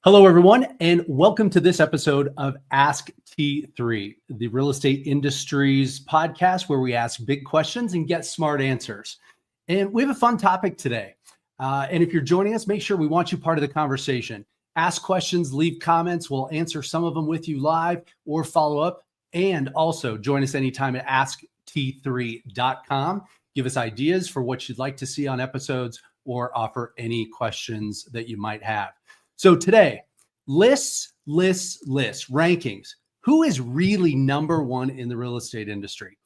Hello, everyone, and welcome to this episode of Ask T3, the real estate industry's podcast where we ask big questions and get smart answers. And we have a fun topic today. And if you're joining us, make sure we want you part of the conversation. Ask questions, leave comments. We'll answer some of them with you live or follow up. And also join us anytime at askt3.com. Give us ideas for what you'd like to see on episodes or offer any questions that you might have. So today, lists, rankings. Who is really number one in the real estate industry?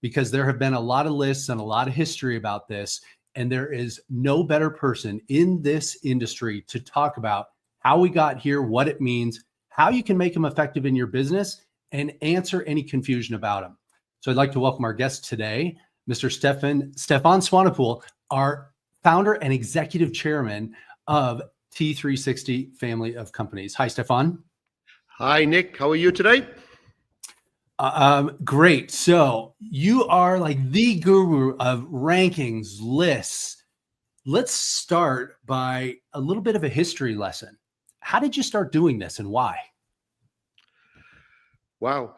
Because there have been a lot of lists and a lot of history about this, and there is no better person in this industry to talk about how we got here, what it means, how you can make them effective in your business, and answer any confusion about them. So I'd like to welcome our guest today, Mr. Stefan Swanepoel, our founder and executive chairman of T360 family of companies. Hi, Stefan. Hi, Nick. How are you today? Great. So you are like the guru of rankings, lists. Let's start by a little bit of a history lesson. How did you start doing this and why? Wow.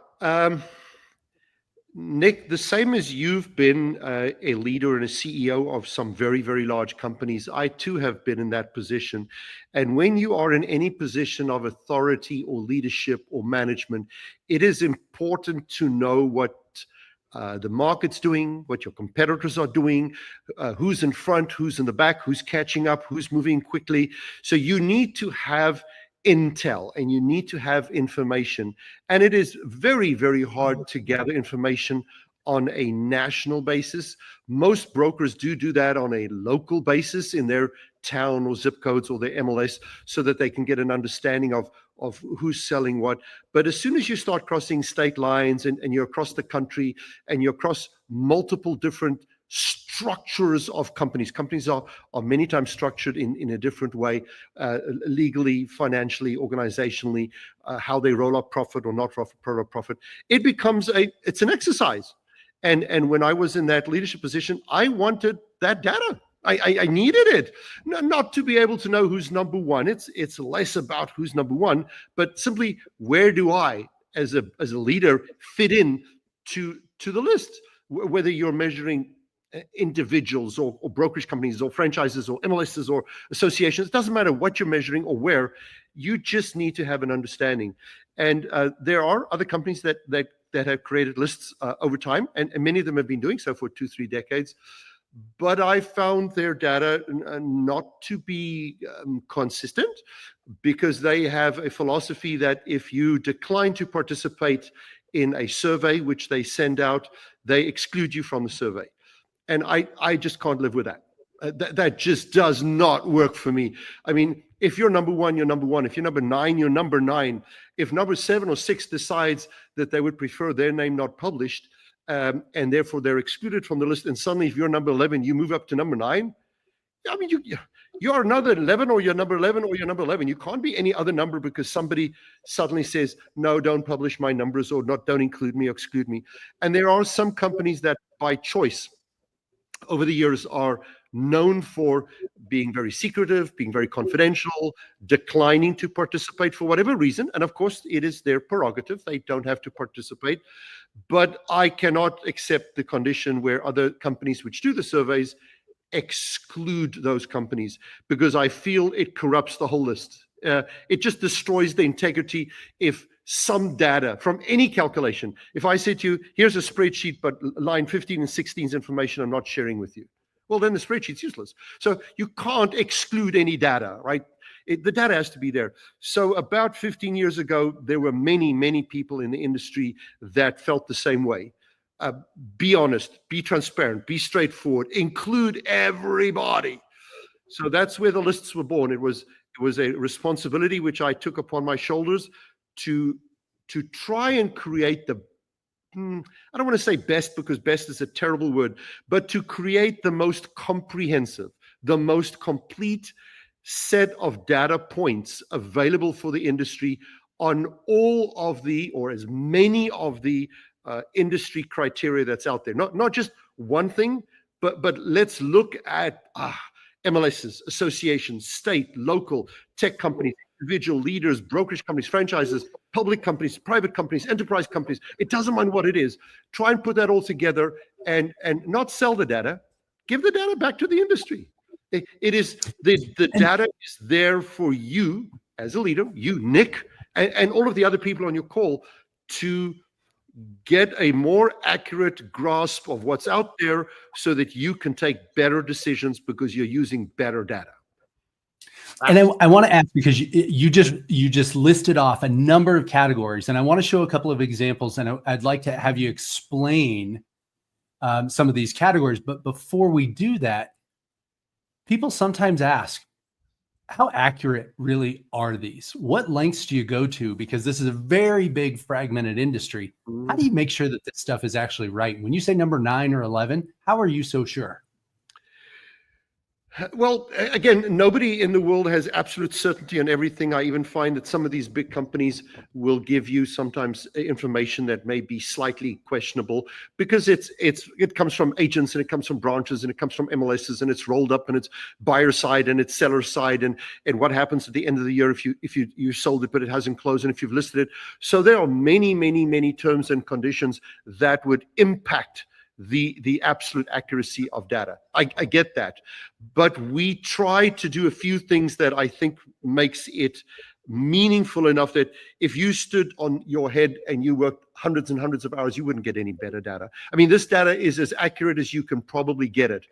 Nick, the same as you've been a leader and a CEO of some very, very large companies, I too have been in that position. And when you are in any position of authority or leadership or management, it is important to know what the market's doing, what your competitors are doing, who's in front, who's in the back, who's catching up, who's moving quickly. So you need to have intel and you need to have information. And it is very, very hard to gather information on a national basis. Most brokers do that on a local basis in their town or zip codes or their MLS so that they can get an understanding of who's selling what. But as soon as you start crossing state lines and you're across the country and you're across multiple different structures of companies are many times structured in a different way, legally, financially, organizationally, how they roll up profit or not roll up profit. It becomes it's an exercise. And when I was in that leadership position, I wanted that data. I needed it, not to be able to know who's number one. It's less about who's number one, but simply where do I, as a leader, fit in to the list, whether you're measuring individuals or brokerage companies or franchises or MLSs or associations. It doesn't matter what you're measuring or where. You just need to have an understanding. And there are other companies that have created lists over time, and many of them have been doing so for 2-3 decades. But I found their data not to be consistent, because they have a philosophy that if you decline to participate in a survey which they send out, they exclude you from the survey. And I just can't live with that. That just does not work for me. I mean, if you're number one, you're number one. If you're number 9, you're number 9. If number 7 or 6 decides that they would prefer their name not published, and therefore they're excluded from the list, and suddenly if you're number 11, you move up to number 9, I mean, you're another 11, or you're number 11, or you're number 11. You can't be any other number because somebody suddenly says, no, don't publish my numbers, or don't include me or exclude me. And there are some companies that by choice over the years are known for being very secretive, being very confidential, declining to participate for whatever reason. And of course, it is their prerogative. They don't have to participate. But I cannot accept the condition where other companies which do the surveys exclude those companies, because I feel it corrupts the whole list. It just destroys the integrity if some data from any calculation, if I say to you, here's a spreadsheet, but line 15 and 16 is information I'm not sharing with you, well, then the spreadsheet's useless. So you can't exclude any data, right? The data has to be there. So about 15 years ago, there were many, many people in the industry that felt the same way. Be honest, be transparent, be straightforward, include everybody. So that's where the lists were born. It was a responsibility which I took upon my shoulders to try and create the, I don't want to say best, because best is a terrible word, but to create the most comprehensive, the most complete set of data points available for the industry on all of the, or as many of the industry criteria that's out there. Not just one thing, but let's look at MLSs, associations, state, local, tech companies, individual leaders, brokerage companies, franchises, public companies, private companies, enterprise companies. It doesn't mind what it is. Try and put that all together and not sell the data. Give the data back to the industry. It is the data is there for you as a leader, you, Nick, and all of the other people on your call to get a more accurate grasp of what's out there so that you can take better decisions because you're using better data. And I want to ask, because you just listed off a number of categories, and I want to show a couple of examples, and I'd like to have you explain some of these categories. But before we do that, people sometimes ask, how accurate really are these? What lengths do you go to? Because this is a very big fragmented industry. How do you make sure that this stuff is actually right? When you say number 9 or 11, how are you so sure? Well, again, nobody in the world has absolute certainty on everything. I even find that some of these big companies will give you sometimes information that may be slightly questionable because it comes from agents and it comes from branches and it comes from MLSs and it's rolled up and it's buyer side and it's seller side and what happens at the end of the year if you sold it but it hasn't closed and if you've listed it. So there are many terms and conditions that would impact the absolute accuracy of data. I get that, but we try to do a few things that I think makes it meaningful enough that if you stood on your head and you worked hundreds and hundreds of hours, you wouldn't get any better data. I mean, this data is as accurate as you can probably get it.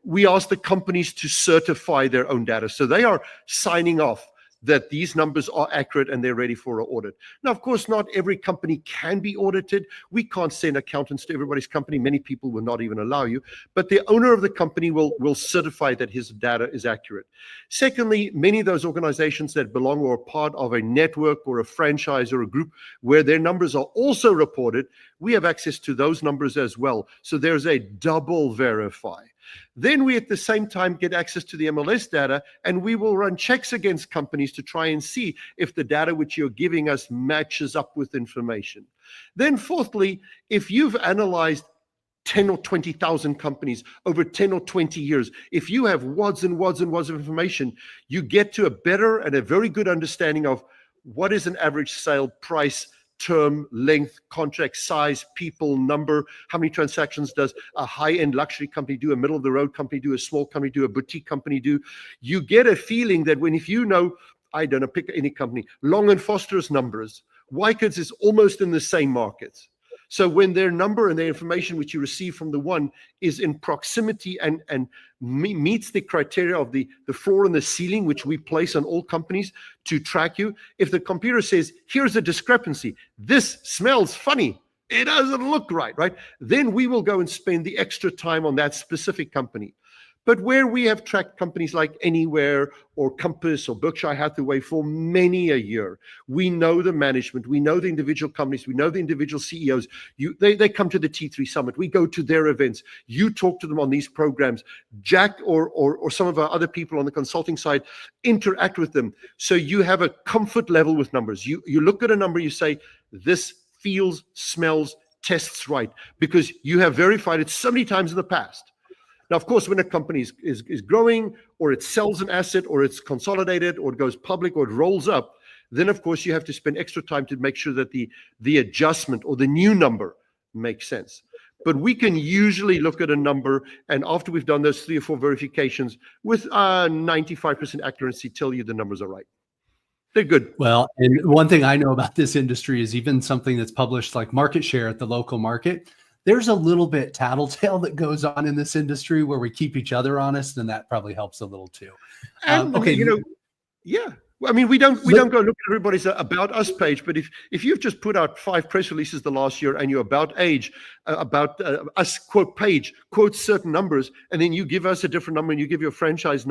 We ask the companies to certify their own data, so they are signing off that these numbers are accurate and they're ready for an audit. Now, of course, not every company can be audited. We can't send accountants to everybody's company. Many people will not even allow you, but the owner of the company will certify that his data is accurate. Secondly, many of those organizations that belong or are part of a network or a franchise or a group where their numbers are also reported, we have access to those numbers as well. So there's a double verify. Then we at the same time get access to the MLS data, and we will run checks against companies to try and see if the data which you're giving us matches up with information. Then fourthly, if you've analyzed 10 or 20,000 companies over 10 or 20 years, if you have wads and wads and wads of information, you get to a better and a very good understanding of what is an average sale price, term, length, contract size, people, number, how many transactions does a high-end luxury company do, a middle-of-the-road company do, a small company do, a boutique company do. You get a feeling that if you know, I don't know, pick any company, Long & Foster's numbers, Wyckoff's is almost in the same markets. So when their number and their information which you receive from the one is in proximity and meets the criteria of the floor and the ceiling which we place on all companies to track you, if the computer says, here's a discrepancy, this smells funny, it doesn't look right? Then we will go and spend the extra time on that specific company. But where we have tracked companies like Anywhere or Compass or Berkshire Hathaway for many a year, we know the management, we know the individual companies, we know the individual CEOs. They come to the T3 Summit. We go to their events. You talk to them on these programs. Jack or some of our other people on the consulting side interact with them. So you have a comfort level with numbers. You look at a number, you say, this feels, smells, tests right, because you have verified it so many times in the past. Now, of course, when a company is growing or it sells an asset or it's consolidated or it goes public or it rolls up, then, of course, you have to spend extra time to make sure that the adjustment or the new number makes sense. But we can usually look at a number, and after we've done those 3 or 4 verifications, with 95% accuracy, tell you the numbers are right. They're good. Well, and one thing I know about this industry is even something that's published like market share at the local market, there's a little bit tattletale that goes on in this industry where we keep each other honest, and that probably helps a little too. Okay, yeah. Well, I mean, we don't go look at everybody's About Us page, but if you've just put out 5 press releases the last year and your About Us quote page quotes certain numbers, and then you give us a different number and you give your franchise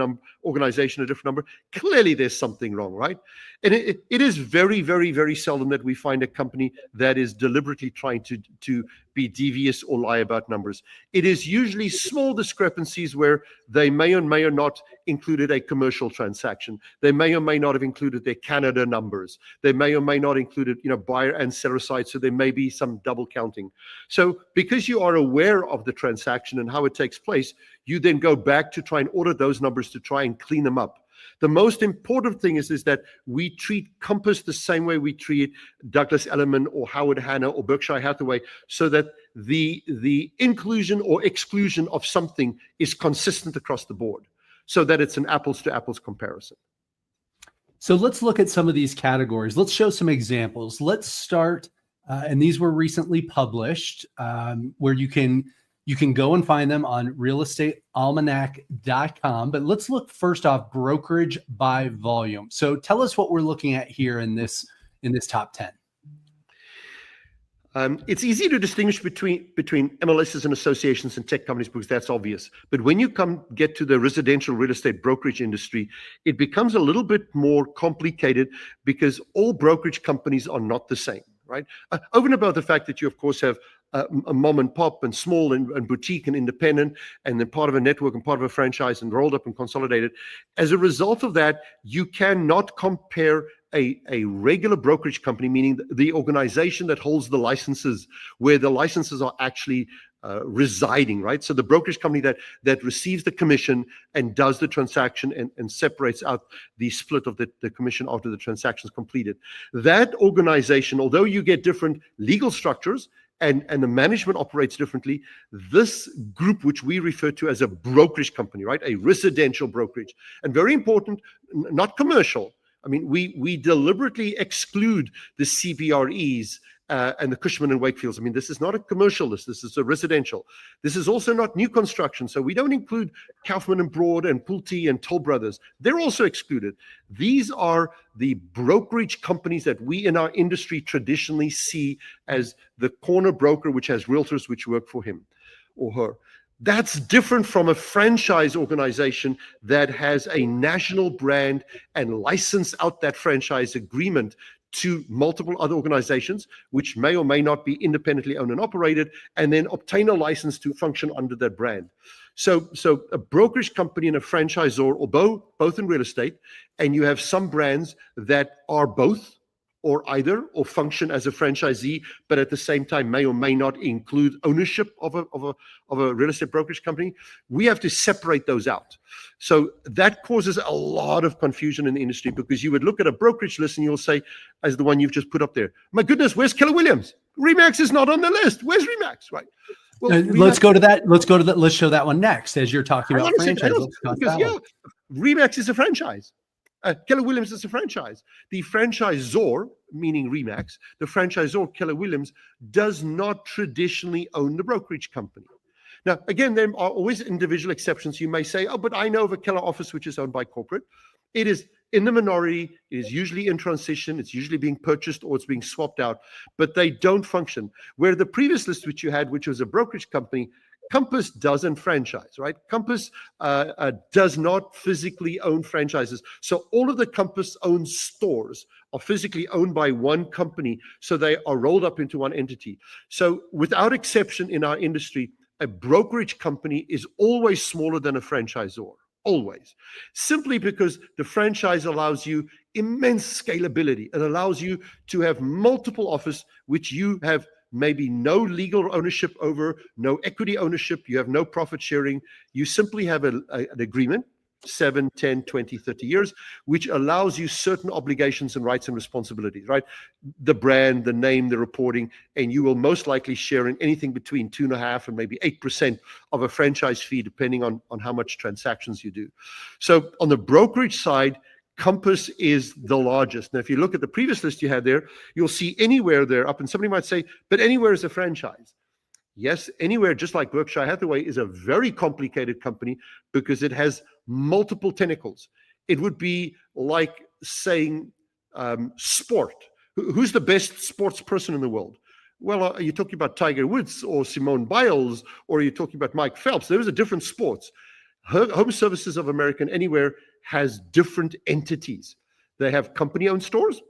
organization a different number, clearly there's something wrong, right? And it is very, very, very seldom that we find a company that is deliberately trying to be devious or lie about numbers. It is usually small discrepancies where they may or may not included a commercial transaction. They may or may not have included their Canada numbers. They may or may not included, buyer and seller side. So there may be some double counting. So because you are aware of the transaction and how it takes place, you then go back to try and audit those numbers to try and clean them up. The most important thing is that we treat Compass the same way we treat Douglas Elliman or Howard Hanna or Berkshire Hathaway, so that the inclusion or exclusion of something is consistent across the board, so that it's an apples to apples comparison. So let's look at some of these categories. Let's show some examples. Let's start, and these were recently published, where you can go and find them on realestatealmanac.com. But let's look first off, brokerage by volume. So tell us what we're looking at here in this top 10. It's easy to distinguish between MLSs and associations and tech companies because that's obvious. But when you get to the residential real estate brokerage industry, it becomes a little bit more complicated because all brokerage companies are not the same, right? Over and above the fact that you, of course, have a mom and pop and small and boutique and independent, and then part of a network and part of a franchise and rolled up and consolidated. As a result of that, you cannot compare a regular brokerage company, meaning the organization that holds the licenses, where the licenses are actually residing, right? So the brokerage company that receives the commission and does the transaction and separates out the split of the commission after the transaction is completed. That organization, although you get different legal structures and the management operates differently, this group, which we refer to as a brokerage company, right? A residential brokerage, and very important, not commercial. I mean, we deliberately exclude the CBREs and the Cushman and Wakefields. I mean, this is not a commercial list. This is a residential. This is also not new construction. So we don't include Kaufman and Broad and Pulte and Toll Brothers. They're also excluded. These are the brokerage companies that we in our industry traditionally see as the corner broker, which has realtors which work for him or her. That's different from a franchise organization that has a national brand and license out that franchise agreement to multiple other organizations, which may or may not be independently owned and operated, and then obtain a license to function under that brand. So a brokerage company and a franchisor, although both in real estate, and you have some brands that are both or either, or function as a franchisee, but at the same time may or may not include ownership of a real estate brokerage company. We have to separate those out. So that causes a lot of confusion in the industry, because you would look at a brokerage list and you'll say, as the one you've just put up there, my goodness, where's Keller Williams? Remax is not on the list. Where's Remax? Right. Well, let's go to that. Let's show that one next. As you're talking about franchise, Remax is a franchise. Keller Williams is a franchise. The franchisor, meaning Remax, the franchisor, Keller Williams, does not traditionally own the brokerage company. Now, again, there are always individual exceptions. You may say, oh, but I know of a Keller office which is owned by corporate. It is in the minority. It is usually in transition. It's usually being purchased or it's being swapped out, but they don't function. Where the previous list which you had, which was a brokerage company, Compass doesn't franchise, right? Compass does not physically own franchises. So all of the Compass owned stores are physically owned by one company. So they are rolled up into one entity. So without exception in our industry, a brokerage company is always smaller than a franchisor, always. Simply because the franchise allows you immense scalability. It allows you to have multiple offices, which you have maybe no legal ownership over, no equity ownership, you have no profit sharing. You simply have an agreement, 7, 10, 20, 30 years, which allows you certain obligations and rights and responsibilities, right? The brand, the name, the reporting, and you will most likely share in anything between 2.5% and maybe 8% of a franchise fee, depending on how much transactions you do. So on the brokerage side, Compass is the largest. Now, if you look at the previous list you had there, you'll see Anywhere there up, and somebody might say, but Anywhere is a franchise. Yes, Anywhere, just like Berkshire Hathaway, is a very complicated company because it has multiple tentacles. It would be like saying sport. Who's the best sports person in the world? Well, are you talking about Tiger Woods or Simone Biles, or are you talking about Mike Phelps? Those are different sports. Home Services of America and Anywhere has different entities. They have company-owned stores,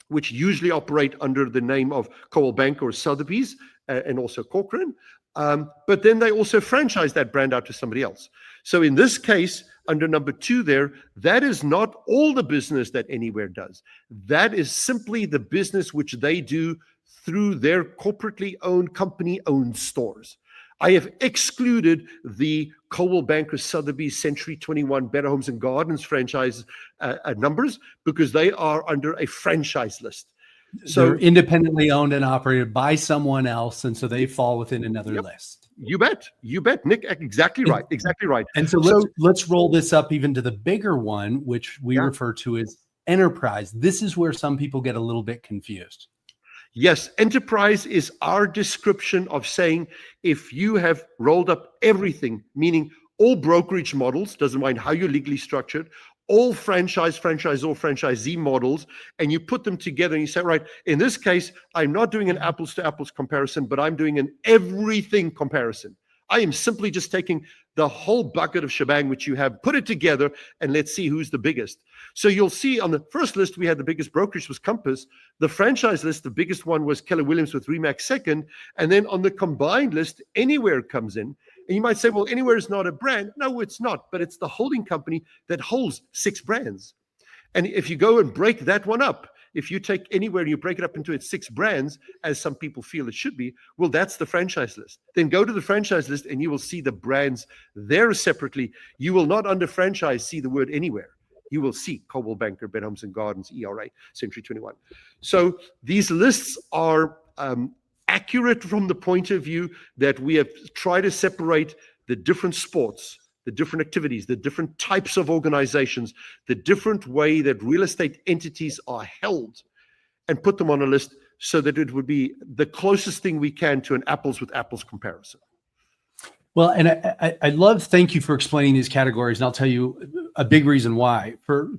which usually operate under the name of Coldwell Banker or Sotheby's, and also Corcoran. But then they also franchise that brand out to somebody else. So in this case, under number 2 there, that is not all the business that Anywhere does. That is simply the business which they do through their corporately owned, company-owned stores. I have excluded the Coldwell Banker, Sotheby's, Century 21, Better Homes and Gardens franchise numbers, because they are under a franchise list. So they're independently owned and operated by someone else, and so they fall within another list. You bet, Nick. Exactly right. And so let's roll this up even to the bigger one, which we refer to as enterprise. This is where some people get a little bit confused. Yes, enterprise is our description of saying if you have rolled up everything, meaning all brokerage models, doesn't mind how you're legally structured, all franchise, franchisor, franchisee models, and you put them together and you say, right, in this case, I'm not doing an apples to apples comparison, but I'm doing an everything comparison. I am simply just taking the whole bucket of shebang which you have, put it together, and let's see who's the biggest. So you'll see on the first list, we had the biggest brokerage was Compass. The franchise list, the biggest one was Keller Williams with Remax second. And then on the combined list, Anywhere comes in. And you might say, well, Anywhere is not a brand. No, it's not, but it's the holding company that holds 6 brands. And if you go and break that one up, if you take Anywhere and you break it up into its 6 brands, as some people feel it should be, well, that's the franchise list. Then go to the franchise list and you will see the brands there separately. You will not under franchise see the word Anywhere. You will see Coldwell Banker, Better Homes and Gardens, ERA, Century 21. So these lists are accurate from the point of view that we have tried to separate the different sports, the different activities, the different types of organizations, the different way that real estate entities are held, and put them on a list so that it would be the closest thing we can to an apples with apples comparison. Well, and I love, thank you for explaining these categories. And I'll tell you a big reason why. For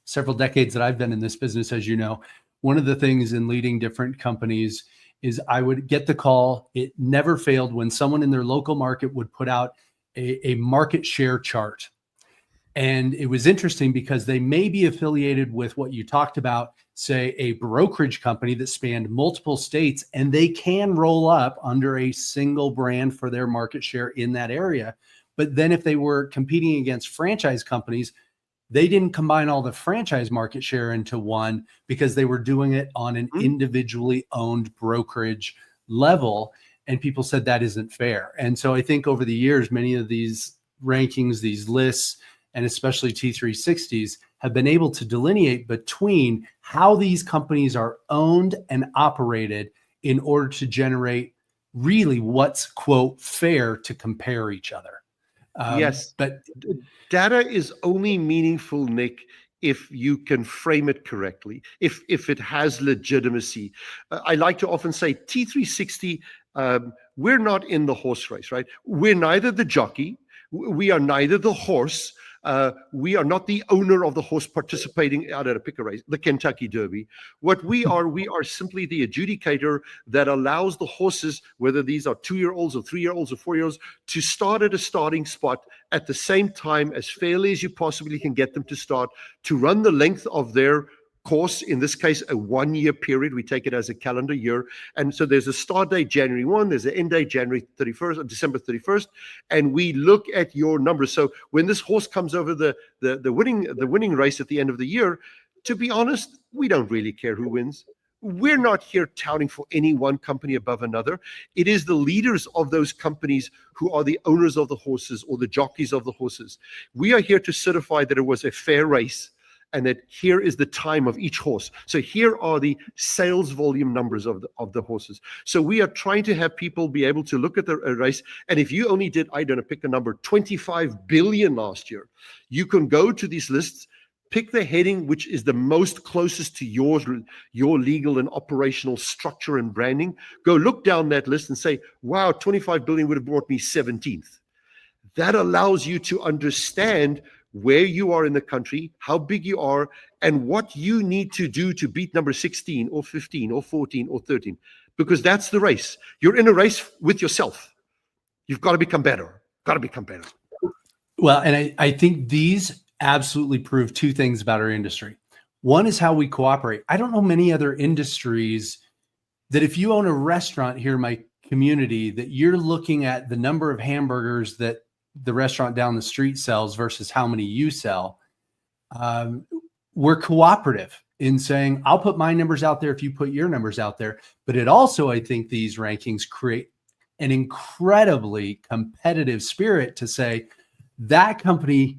several decades that I've been in this business, as you know, one of the things in leading different companies is I would get the call. It never failed when someone in their local market would put out a market share chart. And it was interesting because they may be affiliated with what you talked about, say a brokerage company that spanned multiple states, and they can roll up under a single brand for their market share in that area. But then if they were competing against franchise companies, they didn't combine all the franchise market share into one because they were doing it on an individually owned brokerage level. And people said that isn't fair. And so I think over the years, many of these rankings, these lists, and especially T360s have been able to delineate between how these companies are owned and operated in order to generate really what's, quote, fair to compare each other. Yes, but data is only meaningful, Nick, if you can frame it correctly, if it has legitimacy. I like to often say T360, we're not in the horse race, right? We're neither the jockey, we are neither the horse, we are not the owner of the horse participating out at a pick a race, the Kentucky Derby. What we are simply the adjudicator that allows the horses, whether these are 2-year-olds or 3-year-olds or 4-year-olds, to start at a starting spot at the same time as fairly as you possibly can get them to start, to run the length of their course, in this case, a 1-year period. We take it as a calendar year. And so there's a start date, January 1, there's an end date, January 31st or December 31st. And we look at your numbers. So when this horse comes over the winning race at the end of the year, to be honest, we don't really care who wins. We're not here touting for any one company above another. It is the leaders of those companies who are the owners of the horses or the jockeys of the horses. We are here to certify that it was a fair race, and that here is the time of each horse. So here are the sales volume numbers of the horses. So we are trying to have people be able to look at the race. And if you only did, I don't know, pick a number, 25 billion last year, you can go to these lists, pick the heading which is the most closest to your legal and operational structure and branding. Go look down that list and say, wow, 25 billion would have brought me 17th. That allows you to understand where you are in the country, how big you are, and what you need to do to beat number 16 or 15 or 14 or 13, because that's the race. You're in a race with yourself. You've got to become better. Well, and I think these absolutely prove 2 things about our industry. One is how we cooperate. I don't know many other industries that if you own a restaurant here in my community, that you're looking at the number of hamburgers that the restaurant down the street sells versus how many you sell. We're cooperative in saying, I'll put my numbers out there if you put your numbers out there. But it also, I think these rankings create an incredibly competitive spirit to say, that company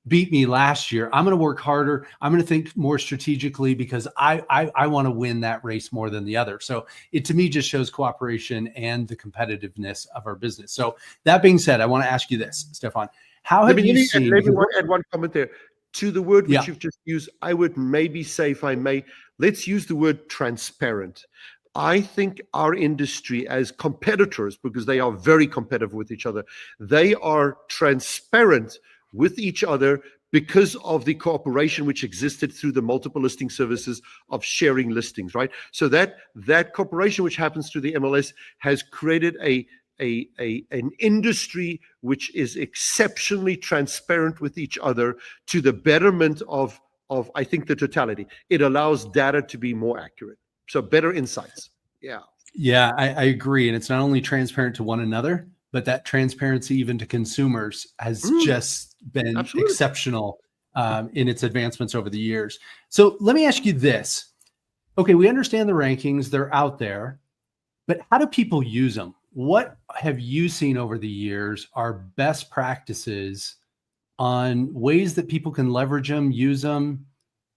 beat me last year. I'm going to work harder. I'm going to think more strategically because I want to win that race more than the other. So it, to me, just shows cooperation and the competitiveness of our business. So that being said, I want to ask you this, Stefan, how have you seen? Let me add one comment there. To the word which Yeah. you've just used, I would maybe say, if I may, let's use the word transparent. I think our industry as competitors, because they are very competitive with each other, they are transparent with each other because of the cooperation which existed through the multiple listing services of sharing listings, right? So that cooperation which happens through the MLS has created an industry which is exceptionally transparent with each other to the betterment of I think the totality. It allows data to be more accurate. So better insights. Yeah, I agree. And it's not only transparent to one another, but that transparency even to consumers has just been Absolutely. exceptional in its advancements over the years. So let me ask you this. Okay, we understand the rankings, they're out there, but how do people use them? What have you seen over the years are best practices on ways that people can leverage them, use them,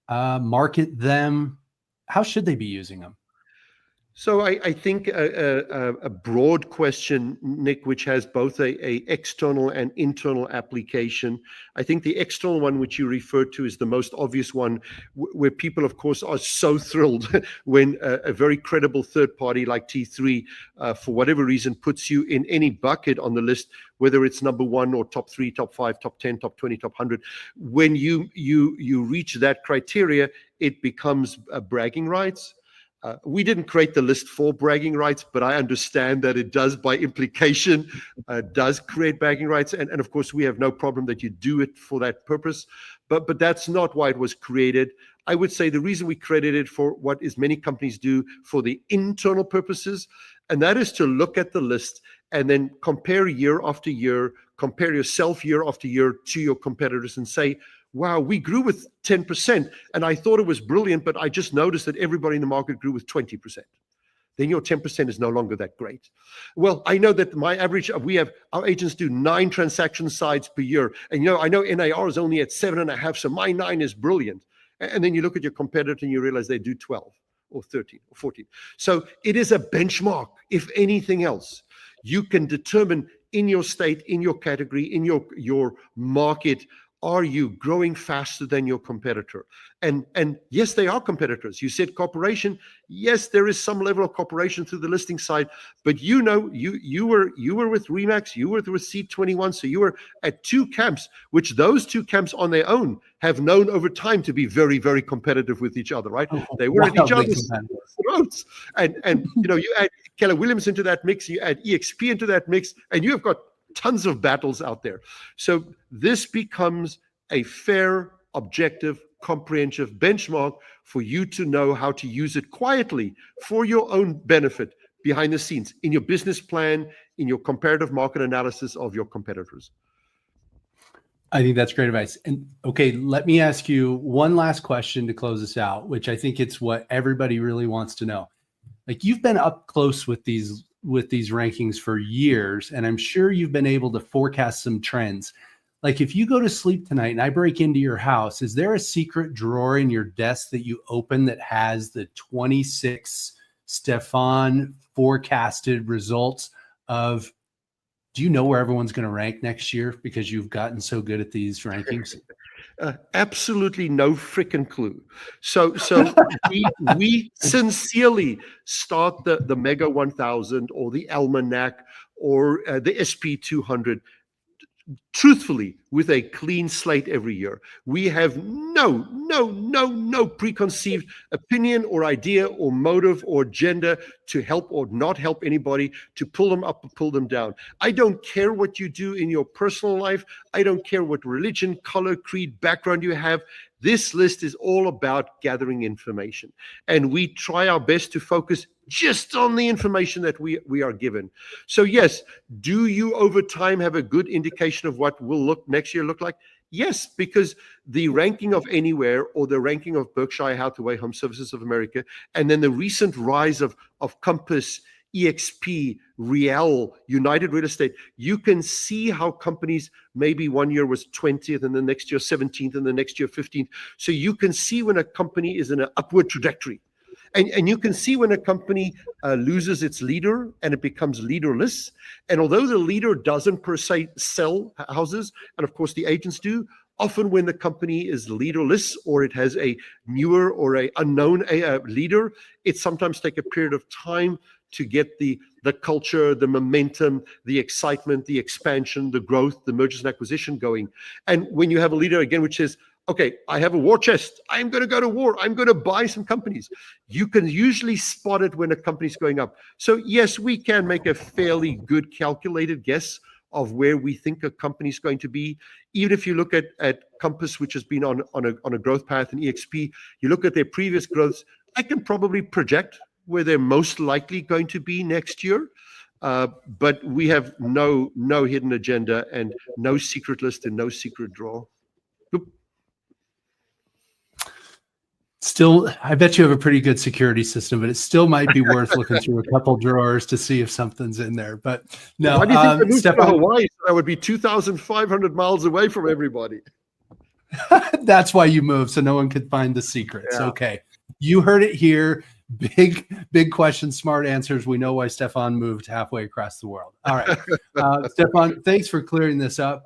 market them? How should they be using them? So I think a broad question, Nick, which has both a external and internal application. I think the external one, which you referred to, is the most obvious one, where people, of course, are so thrilled when a very credible third party like T3, for whatever reason, puts you in any bucket on the list, whether it's number one or top 3, top 5, top 10, top 20, top 100. When you reach that criteria, it becomes bragging rights. We didn't create the list for bragging rights, but I understand that it does, by implication, does create bragging rights. And of course, we have no problem that you do it for that purpose. But that's not why it was created. I would say the reason we created it for what is many companies do for the internal purposes, and that is to look at the list and then compare year after year, compare yourself year after year to your competitors and say, wow, we grew with 10%, and I thought it was brilliant, but I just noticed that everybody in the market grew with 20%. Then your 10% is no longer that great. Well, I know that my average, our agents do 9 transaction sides per year. And I know NAR is only at 7.5, so my 9 is brilliant. And then you look at your competitor and you realize they do 12 or 13 or 14. So it is a benchmark. If anything else, you can determine in your state, in your category, in your market, are you growing faster than your competitor? And yes, they are competitors. You said cooperation. Yes, there is some level of cooperation through the listing side, but you were with Remax, you were with C21, so you were at 2 camps, which those 2 camps on their own have known over time to be very, very competitive with each other, right? They were at each other's throats. And you add Keller Williams into that mix, you add EXP into that mix, and you have got tons of battles out there. So this becomes a fair, objective, comprehensive benchmark for you to know how to use it quietly for your own benefit behind the scenes in your business plan, in your comparative market analysis of your competitors. I think that's great advice. And okay, let me ask you one last question to close this out, which I think it's what everybody really wants to know. Like, you've been up close with these rankings for years, and I'm sure you've been able to forecast some trends. Like, if you go to sleep tonight and I break into your house, is there a secret drawer in your desk that you open that has the 26 Stefan forecasted results of, do you know where everyone's going to rank next year because you've gotten so good at these rankings? Absolutely no freaking clue. So we sincerely start the Mega 1000 or the Almanac or the SP 200 truthfully with a clean slate every year. We have no preconceived opinion or idea or motive or agenda to help or not help anybody, to pull them up or pull them down. I don't care what you do in your personal life. I don't care what religion, color, creed, background you have. This list is all about gathering information. And we try our best to focus just on the information that we are given. So yes, do you over time have a good indication of what will next year look like? Yes, because the ranking of Anywhere or the ranking of Berkshire Hathaway Home Services of America, and then the recent rise of Compass, EXP, Real, United Real Estate, you can see how companies, maybe one year was 20th and the next year 17th and the next year 15th. So you can see when a company is in an upward trajectory. And you can see when a company loses its leader and it becomes leaderless. And although the leader doesn't per se sell houses, and of course the agents do, often when the company is leaderless or it has a newer or a unknown leader, it sometimes takes a period of time to get the culture, the momentum, the excitement, the expansion, the growth, the mergers and acquisition going. And when you have a leader, again, which is, okay, I have a war chest. I'm going to go to war. I'm going to buy some companies. You can usually spot it when a company's going up. So yes, we can make a fairly good calculated guess of where we think a company's going to be. Even if you look at Compass, which has been on a growth path, and EXP, you look at their previous growths, I can probably project where they're most likely going to be next year. But we have no hidden agenda and no secret list and no secret drawer. Oop. Still, I bet you have a pretty good security system, but it still might be worth looking through a couple drawers to see if something's in there. But no, why do you think I moved Stefan, to Hawaii? So I would be 2,500 miles away from everybody. That's why you moved, so no one could find the secrets. Yeah. Okay, you heard it here. Big questions, smart answers. We know why Stefan moved halfway across the world. All right, Stefan, thanks for clearing this up.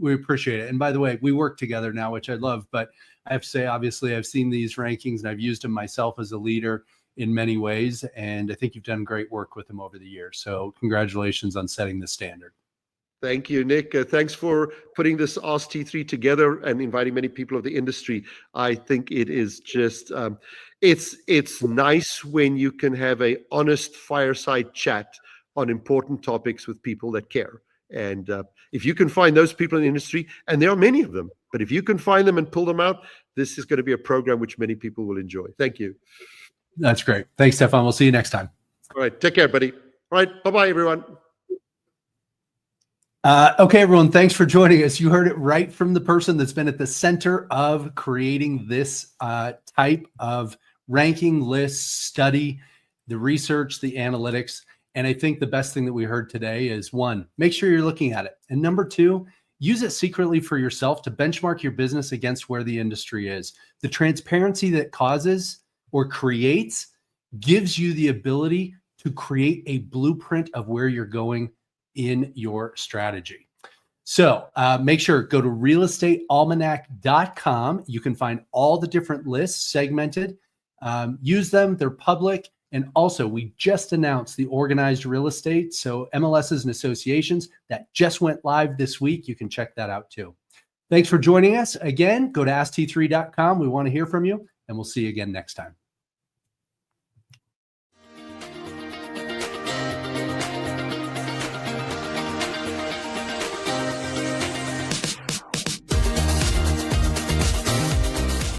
We appreciate it. And by the way, we work together now, which I love. But I have to say, obviously, I've seen these rankings and I've used them myself as a leader in many ways. And I think you've done great work with them over the years. So congratulations on setting the standard. Thank you, Nick. Thanks for putting this Ask T3 together and inviting many people of the industry. I think it is just, it's nice when you can have a honest fireside chat on important topics with people that care. And if you can find those people in the industry, and there are many of them, but if you can find them and pull them out, this is going to be a program which many people will enjoy. Thank you. That's great. Thanks, Stefan. We'll see you next time. All right. Take care, buddy. All right. Bye-bye, everyone. Okay, everyone, thanks for joining us. You heard it right from the person that's been at the center of creating this type of ranking list study, the research, the analytics. And I think the best thing that we heard today is, one, make sure you're looking at it. And number two, use it secretly for yourself to benchmark your business against where the industry is. The transparency that causes or creates gives you the ability to create a blueprint of where you're going in your strategy. So make sure, go to realestatealmanac.com. You can find all the different lists segmented. Use them, they're public. And also, we just announced the organized real estate. So MLSs and associations that just went live this week. You can check that out too. Thanks for joining us. Again, go to askt3.com. We want to hear from you, and we'll see you again next time.